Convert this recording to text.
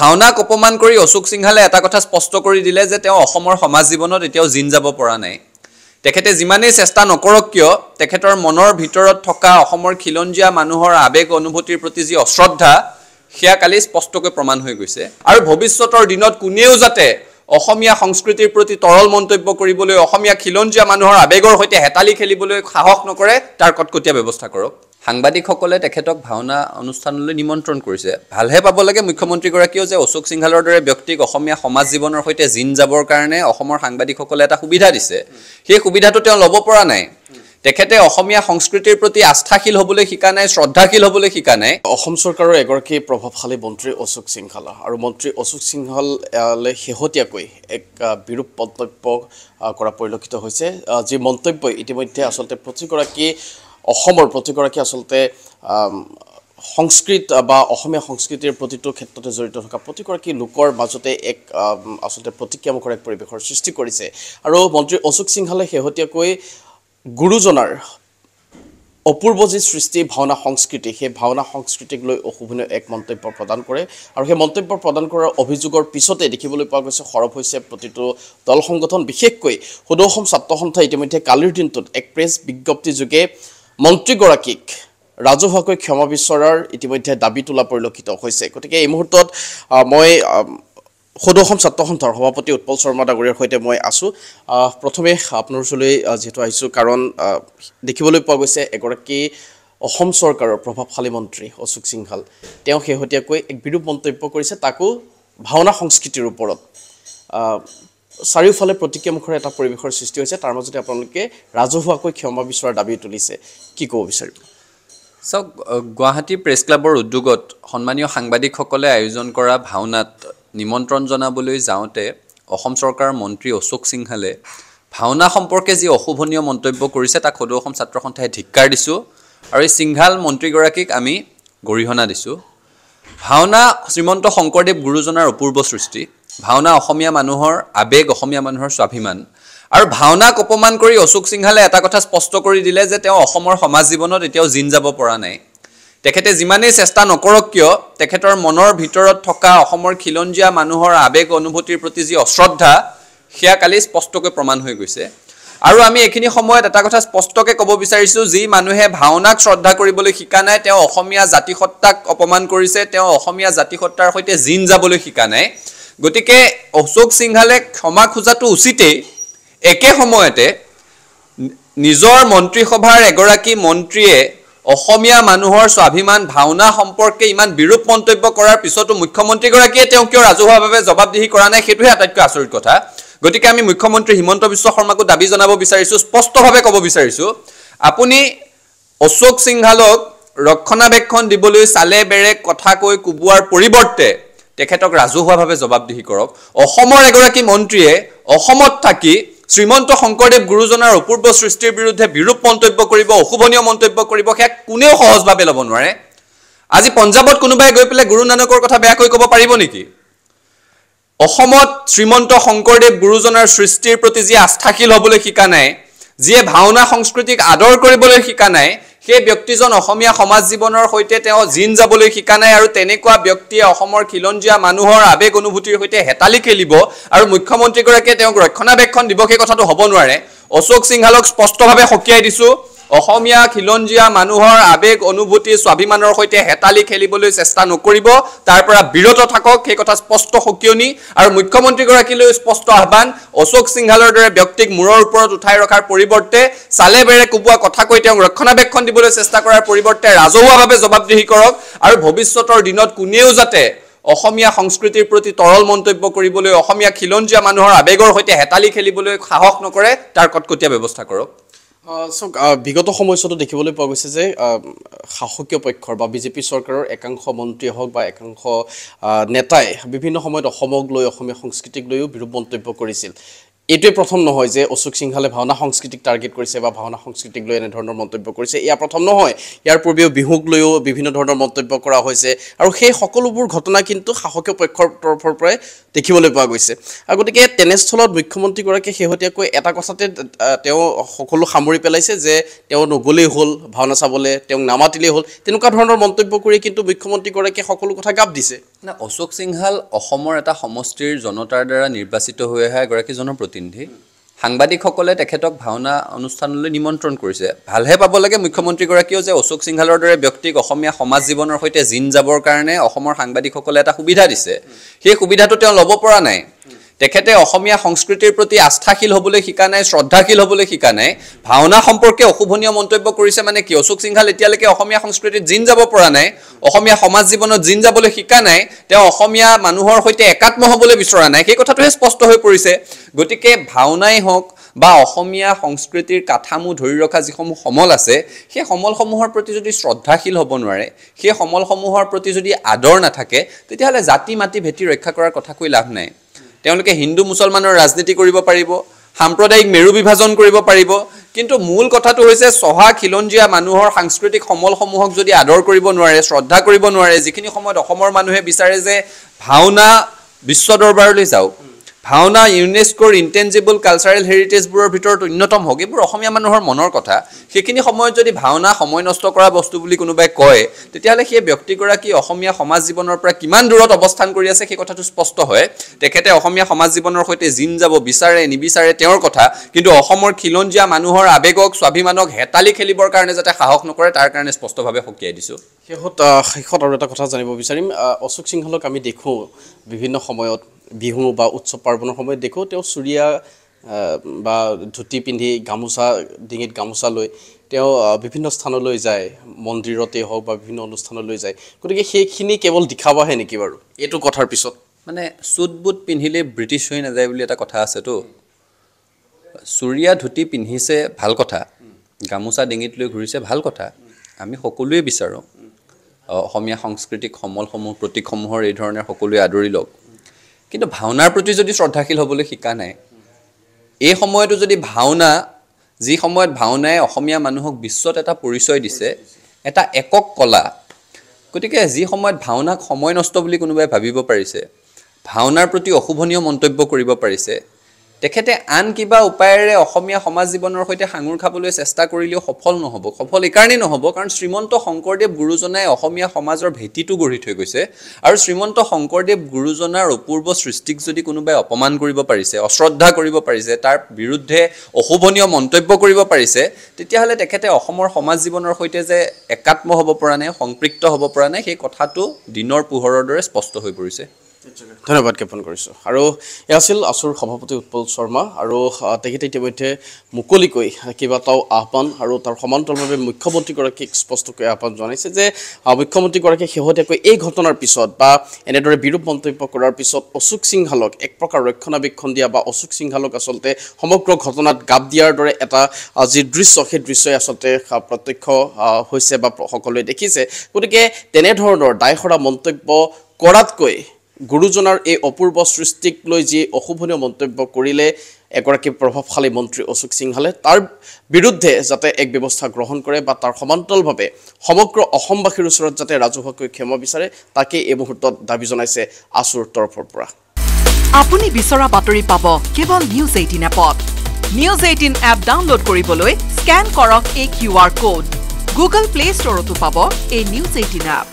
ভাওনাক অপমান কৰি অশোক সিংহালে এটা কথা স্পষ্ট কৰি দিলে যে তেওঁ অসমৰ সমাজ জীৱনত এতিয়াও জিন যাব পৰা নাই তেখেতে যিমানেই চেষ্টা নকৰক কিয় তেখেতৰ মনৰ ভিতৰত থকা অসমৰ খিলঞ্জীয়া মানুহৰ আবেগ অনুভূতিৰ প্ৰতি যি অশ্ৰদ্ধা সেয়া কালি স্পষ্টকৈ প্ৰমাণ হৈ গৈছে আৰু ভৱিষ্যতৰ দিনত কোনেও যাতে অসমীয়া সংস্কৃতিৰ প্ৰতি তৰল মন্তব্য কৰিবলৈ অসমীয়া খিলঞ্জীয়া মানুহৰ আবেগৰ সৈতে হেতালি খেলিবলৈ সাহস নকৰে তাৰ কটকটীয়া ব্যৱস্থা কৰক সাংবাদিকসকলে তেখেতক ভাওনা অনুষ্ঠানলৈ নিমন্ত্ৰণ কৰিছে ভালহে পাব লাগে মুখ্যমন্ত্ৰীগৰাকীও যে অশোক সিংহালৰ দৰে ব্যক্তিক অসমীয়া সমাজ জীৱনৰ সৈতে জিন যাবৰ কাৰণে অসমৰ সাংবাদিকসকলে এটা সুবিধা দিছে সেই সুবিধাটো তেওঁ ল'ব পৰা নাই তেখেতে অসমীয়া সংস্কৃতিৰ প্ৰতি আস্থাশীল হ'বলৈ শিকা নাই শ্ৰদ্ধাশীল হ'বলৈ শিকা নাই অসম চৰকাৰৰ এগৰাকী প্ৰভাৱশালী মন্ত্ৰী অশোক সিংহাল আৰু মন্ত্ৰী অশোক সিংহালে শেহতীয়াকৈ এক বিৰূপ মন্তব্য কৰা পৰিলক্ষিত হৈছে যি মন্তব্যই ইতিমধ্যে আচলতে প্ৰতিগৰাকী আচলতে সংস্কৃত বা অসমীয়া সংস্কৃতিৰ প্ৰতিটো ক্ষেত্ৰতে জড়িত থকা প্ৰতিগৰাকী লোকৰ মাজতে এক আচলতে প্ৰতিক্ৰিয়ামুখৰ এক পৰিৱেশৰ সৃষ্টি কৰিছে আৰু মন্ত্ৰী অশোক সিংহালে শেহতীয়াকৈ গুৰুজনাৰ অপূৰ্ব যি সৃষ্টি ভাওনা সংস্কৃতি সেই ভাওনা সংস্কৃতিক লৈ অশুভনীয় এক মন্তব্য প্ৰদান কৰে আৰু সেই মন্তব্য প্ৰদান কৰাৰ অভিযোগৰ পিছতে দেখিবলৈ পোৱা গৈছে সৰব হৈছে প্ৰতিটো দল সংগঠন বিশেষকৈ সদৌ অসম ছাত্ৰ সন্থা ইতিমধ্যে কালিৰ দিনটোত এক প্ৰেছ বিজ্ঞপ্তিযোগে মন্ত্ৰীগৰাকীক ৰাজহুৱাকৈ ক্ষমা বিচৰাৰ ইতিমধ্যে দাবী তোলা পৰিলক্ষিত হৈছে গতিকে এই মুহূৰ্তত মই সদৌ অসম ছাত্ৰ সন্থাৰ সভাপতি উৎপল শৰ্মা ডাঙৰীয়াৰ সৈতে মই আছোঁ প্ৰথমে আপোনাৰ ওচৰলৈ যিহেতু আহিছোঁ কাৰণ দেখিবলৈ পোৱা গৈছে এগৰাকী অসম চৰকাৰৰ প্ৰভাৱশালী মন্ত্ৰী অশোক সিংহাল তেওঁ শেহতীয়াকৈ এক বিৰূপ মন্তব্য কৰিছে তাকো ভাওনা সংস্কৃতিৰ ওপৰত চাৰিওফালে প্ৰতিক্ৰিয়ামুখৰ এটা পৰিৱেশৰ সৃষ্টি হৈছে তাৰ মাজতে আপোনালোকে ৰাজহুৱাকৈ ক্ষমা বিচৰাৰ দাবী তুলিছে কি ক'ব বিচাৰিব চাওক গুৱাহাটী প্ৰেছ ক্লাবৰ উদ্যোগত সন্মানীয় সাংবাদিকসকলে আয়োজন কৰা ভাওনাত নিমন্ত্ৰণ জনাবলৈ যাওঁতে অসম চৰকাৰৰ মন্ত্ৰী অশোক সিংহালে ভাওনা সম্পৰ্কে যি অশুভনীয় মন্তব্য কৰিছে তাক সদৌ অসম ছাত্ৰ সন্থাই ধিক্কাৰ দিছোঁ আৰু এই সিংহাল মন্ত্ৰীগৰাকীক আমি গৰিহণা দিছোঁ ভাওনা শ্ৰীমন্ত শংকৰদেৱ গুৰুজনাৰ অপূৰ্ব সৃষ্টি ভাওনা অসমীয়া মানুহৰ আবেগ অসমীয়া মানুহৰ স্বাভিমান আৰু ভাওনাক অপমান কৰি অশোক সিংহালে এটা কথা স্পষ্ট কৰি দিলে যে তেওঁ অসমৰ সমাজ জীৱনত এতিয়াও জিন যাব পৰা নাই তেখেতে যিমানেই চেষ্টা নকৰক কিয় তেখেতৰ মনৰ ভিতৰত থকা অসমৰ খিলঞ্জীয়া মানুহৰ আবেগ অনুভূতিৰ প্ৰতি যি অশ্ৰদ্ধা সেয়া কালি স্পষ্টকৈ প্ৰমাণ হৈ গৈছে আৰু আমি এইখিনি সময়ত এটা কথা স্পষ্টকৈ ক'ব বিচাৰিছোঁ যি মানুহে ভাওনাক শ্ৰদ্ধা কৰিবলৈ শিকা নাই তেওঁ অসমীয়া জাতিসত্তাক অপমান কৰিছে তেওঁ অসমীয়া জাতিসত্তাৰ সৈতে জিন যাবলৈ শিকা নাই গতিকে অশোক সিংহালে ক্ষমা খোজাটো উচিতেই একে সময়তে নিজৰ মন্ত্ৰীসভাৰ এগৰাকী মন্ত্ৰীয়ে অসমীয়া মানুহৰ স্বাভিমান ভাওনা সম্পৰ্কে ইমান বিৰূপ মন্তব্য কৰাৰ পিছতো মুখ্যমন্ত্ৰীগৰাকীয়ে তেওঁ কিয় ৰাজহুৱাভাৱে জবাবদিহি কৰা নাই সেইটোহে আটাইতকৈ আচৰিত কথা গতিকে আমি মুখ্যমন্ত্ৰী হিমন্ত বিশ্ব শৰ্মাকো দাবী জনাব বিচাৰিছোঁ স্পষ্টভাৱে ক'ব বিচাৰিছোঁ আপুনি অশোক সিংহালক ৰক্ষণাবেক্ষণ দিবলৈ চালে বেৰে কথা কৈ কোবোৱাৰ পৰিৱৰ্তে তেখেতক ৰাজহুৱাভাৱে জবাবদিহি কৰক অসমৰ এগৰাকী মন্ত্ৰীয়ে অসমত থাকি শ্ৰীমন্ত শংকৰদেৱ গুৰুজনাৰ অপূৰ্ব সৃষ্টিৰ বিৰুদ্ধে বিৰূপ মন্তব্য কৰিব অশুভনীয় মন্তব্য কৰিব সেয়া কোনেও সহজভাৱে ল'ব নোৱাৰে আজি পঞ্জাৱত কোনোবাই গৈ পেলাই গুৰু নানকৰ কথা বেয়াকৈ ক'ব পাৰিব নেকি অসমত শ্ৰীমন্ত শংকৰদেৱ গুৰুজনাৰ সৃষ্টিৰ প্ৰতি যি আস্থাশীল হ'বলৈ শিকা নাই যিয়ে ভাওনা সংস্কৃতিক আদৰ কৰিবলৈ শিকা নাই সেই ব্যক্তিজন অসমীয়া সমাজ জীৱনৰ সৈতে তেওঁ জিন যাবলৈ শিকা নাই আৰু তেনেকুৱা ব্যক্তিয়ে অসমৰ খিলঞ্জীয়া মানুহৰ আবেগ অনুভূতিৰ সৈতে হেতালি খেলিব আৰু মুখ্যমন্ত্ৰীগৰাকীয়ে তেওঁক ৰক্ষণাবেক্ষণ দিব সেই কথাটো হ'ব নোৱাৰে অশোক সিংহালক স্পষ্টভাৱে সকীয়াই দিছোঁ অসমীয়া খিলঞ্জীয়া মানুহৰ আবেগ অনুভূতি স্বাভিমানৰ সৈতে হেতালি খেলিবলৈ চেষ্টা নকৰিব তাৰ পৰা বিৰত থাকক সেই কথা স্পষ্ট সকিয়নি আৰু মুখ্যমন্ত্ৰীগৰাকীলৈ স্পষ্ট আহ্বান অশোক সিংহালৰ দৰে ব্যক্তিক মূৰৰ ওপৰত উঠাই ৰখাৰ পৰিৱৰ্তে চালে বেৰে কোবোৱা কথা কৈ তেওঁক ৰক্ষণাবেক্ষণ দিবলৈ চেষ্টা কৰাৰ পৰিৱৰ্তে ৰাজহুৱাভাৱে জবাবদিহি কৰক আৰু ভৱিষ্যতৰ দিনত কোনেও যাতে অসমীয়া সংস্কৃতিৰ প্ৰতি তৰল মন্তব্য কৰিবলৈ অসমীয়া খিলঞ্জীয়া মানুহৰ আবেগৰ সৈতে হেতালি খেলিবলৈ সাহস নকৰে তাৰ কটকটীয়া ব্যৱস্থা কৰক বিগত সময়ছোৱাতো দেখিবলৈ পোৱা গৈছে যে শাসকীয় পক্ষৰ বা বিজেপি চৰকাৰৰ একাংশ মন্ত্ৰী হওক বা একাংশ নেতাই বিভিন্ন সময়ত অসমক লৈ অসমীয়া সংস্কৃতিক লৈও বিৰূপ মন্তব্য কৰিছিল এইটোৱে প্ৰথম নহয় যে অশোক সিংহালে ভাওনা সংস্কৃতিক টাৰ্গেট কৰিছে বা ভাওনা সংস্কৃতিক লৈ এনেধৰণৰ মন্তব্য কৰিছে এয়া প্ৰথম নহয় ইয়াৰ পূৰ্বেও বিহুক লৈও বিভিন্ন ধৰণৰ মন্তব্য কৰা হৈছে আৰু সেই সকলোবোৰ ঘটনা কিন্তু শাসকীয় পক্ষৰ তৰফৰ পৰাই দেখিবলৈ পোৱা গৈছে গতিকে তেনেস্থলত মুখ্যমন্ত্ৰীগৰাকীয়ে শেহতীয়াকৈ এটা কথাতে তেওঁ সকলো সামৰি পেলাইছে যে তেওঁ নগ'লেই হ'ল ভাওনা চাবলৈ তেওঁক নামাতিলেই হ'ল তেনেকুৱা ধৰণৰ মন্তব্য কৰি কিন্তু মুখ্যমন্ত্ৰীগৰাকীয়ে সকলো কথা গাপ দিছে না, অশোক সিংহাল অসমৰ এটা সমষ্টিৰ জনতাৰ দ্বাৰা নিৰ্বাচিত হৈ অহা এগৰাকী জনপ্ৰতিনিধি। সাংবাদিকসকলে তেখেতক ভাওনা অনুষ্ঠানলৈ নিমন্ত্ৰণ কৰিছে। ভালহে পাব লাগে মুখ্যমন্ত্ৰীগৰাকীয়েও যে অশোক সিংহালৰ দৰে ব্যক্তিক অসমীয়া সমাজ জীৱনৰ সৈতে জিন যাবৰ কাৰণে অসমৰ সাংবাদিকসকলে এটা সুবিধা দিছে। সেই সুবিধাটো তেওঁ ল'ব পৰা নাই। তেখেতে অসমীয়া সংস্কৃতিৰ প্ৰতি আস্থাশীল হ'বলৈ শিকা নাই, শ্ৰদ্ধাশীল হ'বলৈ শিকা নাই। ভাওনা সম্পৰ্কে অশুভনীয় মন্তব্য কৰিছে মানে কি? অশোক সিংহাল এতিয়ালৈকে অসমীয়া সংস্কৃতিত জিন যাব পৰা নাই, অসমীয়া সমাজ জীৱনত জিন যাবলৈ শিকা নাই, তেওঁ অসমীয়া মানুহৰ সৈতে একাত্ম হ'বলৈ বিচৰা নাই, সেই কথাটোহে স্পষ্ট হৈ পৰিছে। গতিকে ভাওনাই হওক বা অসমীয়া সংস্কৃতিৰ কাঠামো ধৰি ৰখা যিসমূহ সমল আছে, সেই সমলসমূহৰ প্ৰতি যদি শ্ৰদ্ধাশীল হ'ব নোৱাৰে, সেই সমলসমূহৰ প্ৰতি যদি আদৰ নাথাকে, তেতিয়াহ'লে জাতি মাতি ভেটি ৰক্ষা কৰাৰ কথা কৈ লাভ নাই। তেওঁলোকে হিন্দু মুছলমানৰ ৰাজনীতি কৰিব পাৰিব, সাম্প্ৰদায়িক মেৰু বিভাজন কৰিব পাৰিব, কিন্তু মূল কথাটো হৈছে চহা খিলঞ্জীয়া মানুহৰ সাংস্কৃতিক সমলসমূহক যদি আদৰ কৰিব নোৱাৰে, শ্ৰদ্ধা কৰিব নোৱাৰে, যিখিনি সময়ত অসমৰ মানুহে বিচাৰে যে ভাওনা বিশ্ব দৰবাৰলৈ যাওক, ভাওনা ইউনেস্কোৰ ইনটেঞ্জিবল কালচাৰেল হেৰিটেজবোৰৰ ভিতৰত অন্যতম হওক, এইবোৰ অসমীয়া মানুহৰ মনৰ কথা। সেইখিনি সময়ত যদি ভাওনা সময় নষ্ট কৰা বস্তু বুলি কোনোবাই কয়, তেতিয়াহ'লে সেই ব্যক্তিগৰাকী অসমীয়া সমাজ জীৱনৰ পৰা কিমান দূৰত অৱস্থান কৰি আছে সেই কথাটো স্পষ্ট হয়। তেখেতে অসমীয়া সমাজ জীৱনৰ সৈতে জিন যাব বিচাৰে নিবিচাৰে তেওঁৰ কথা, কিন্তু অসমৰ খিলঞ্জীয়া মানুহৰ আৱেগক স্বাভিমানক হেতালি খেলিবৰ কাৰণে যাতে সাহস নকৰে তাৰ কাৰণে স্পষ্টভাৱে সকীয়াই দিছোঁ। শেষত আৰু এটা কথা জানিব বিচাৰিম, অশোক সিংহালক আমি দেখোঁ বিভিন্ন সময়ত বিহু বা উৎসৱ পাৰ্বণৰ সময়ত দেখোঁ তেওঁ চুৰিয়া বা ধুতি পিন্ধি গামোচা ডিঙিত গামোচা লৈ তেওঁ বিভিন্ন স্থানলৈ যায়, মন্দিৰতে হওক বা বিভিন্ন অনুষ্ঠানলৈ যায়। গতিকে সেইখিনি কেৱল দেখাবাহে নেকি বাৰু এইটো কথাৰ পিছত? মানে চুট বুট পিন্ধিলে ব্ৰিটিছ হৈ নাযায় বুলি এটা কথা আছেতো। চুৰিয়া ধুতি পিন্ধিছে ভাল কথা, গামোচা ডিঙিত লৈ ঘূৰিছে ভাল কথা। আমি সকলোৱে বিচাৰোঁ অসমীয়া সাংস্কৃতিক সমলসমূহ প্ৰতীকসমূহৰ এই ধৰণে সকলোৱে আদৰি লওক, কিন্তু ভাওনাৰ প্ৰতি যদি শ্ৰদ্ধাশীল হ'বলৈ শিকা নাই, এই সময়তো যদি ভাওনা, যি সময়ত ভাওনাই অসমীয়া মানুহক বিশ্বত এটা পৰিচয় দিছে, এটা একক কলা, গতিকে যি সময়ত ভাওনাক সময় নষ্ট বুলি কোনোবাই ভাবিব পাৰিছে, ভাওনাৰ প্ৰতি অশুভনীয় মন্তব্য কৰিব পাৰিছে, তেখেতে আন কিবা উপায়েৰে অসমীয়া সমাজ জীৱনৰ সৈতে সাঙুৰ খাবলৈ চেষ্টা কৰিলেও সফল নহ'ব। সফল এইকাৰণেই নহ'ব কাৰণ শ্ৰীমন্ত শংকৰদেৱ গুৰুজনাই অসমীয়া সমাজৰ ভেটিটো গঢ়ি থৈ গৈছে, আৰু শ্ৰীমন্ত শংকৰদেৱ গুৰুজনাৰ অপূৰ্ব সৃষ্টিক যদি কোনোবাই অপমান কৰিব পাৰিছে, অশ্ৰদ্ধা কৰিব পাৰিছে, তাৰ বিৰুদ্ধে অশুভনীয় মন্তব্য কৰিব পাৰিছে, তেতিয়াহ'লে তেখেতে অসমৰ সমাজ জীৱনৰ সৈতে যে একাত্ম হ'ব পৰা নাই, সম্পৃক্ত হ'ব পৰা নাই, সেই কথাটো দিনৰ পোহৰৰ দৰে স্পষ্ট হৈ পৰিছে। ধন্যবাদ জ্ঞাপন কৰিছোঁ। আৰু এয়া আছিল আছুৰ সভাপতি উৎপল শৰ্মা, আৰু তেখেতে ইতিমধ্যে মুকলিকৈ কেইবাটাও আহ্বান আৰু তাৰ সমান্তৰালভাৱে মুখ্যমন্ত্ৰীগৰাকীক স্পষ্টকৈ আহ্বান জনাইছে যে মুখ্যমন্ত্ৰীগৰাকীয়ে শেহতীয়াকৈ এই ঘটনাৰ পিছত বা এনেদৰে বিৰূপ মন্তব্য কৰাৰ পিছত অশোক সিংহালক এক প্ৰকাৰ ৰক্ষণাবেক্ষণ দিয়া বা অশোক সিংহালক আচলতে সমগ্ৰ ঘটনাত গাপ দিয়াৰ দৰে এটা যি দৃশ্য, সেই দৃশ্যই আচলতে প্ৰত্যক্ষ হৈছে বা সকলোৱে দেখিছে। গতিকে তেনেধৰণৰ দায়সৰা মন্তব্য কৰাতকৈ গুৰুজনাৰ এই অপূৰ্ব সৃষ্টিক লৈ যি অশুভনীয় মন্তব্য কৰিলে এগৰাকী প্ৰভাৱশালী মন্ত্ৰী অশোক সিংহালে, তাৰ বিৰুদ্ধে যাতে এক ব্যৱস্থা গ্ৰহণ কৰে বা তাৰ সমান্তৰালভাৱে সমগ্ৰ অসমবাসীৰ ওচৰত যাতে ৰাজহুৱাকৈ ক্ষমা বিচাৰে, তাকেই এই মুহূৰ্তত দাবী জনাইছে আছুৰ তৰফৰ পৰা। আপুনি বিচৰা বাতৰি পাব কেৱল নিউজ 18 এপত। নিউজ 18 এপ ডাউনলোড কৰিবলৈ স্কেন কৰক এই QR কোড। গুগল প্লে ষ্টৰতো পাব এই নিউজ 18 এপ।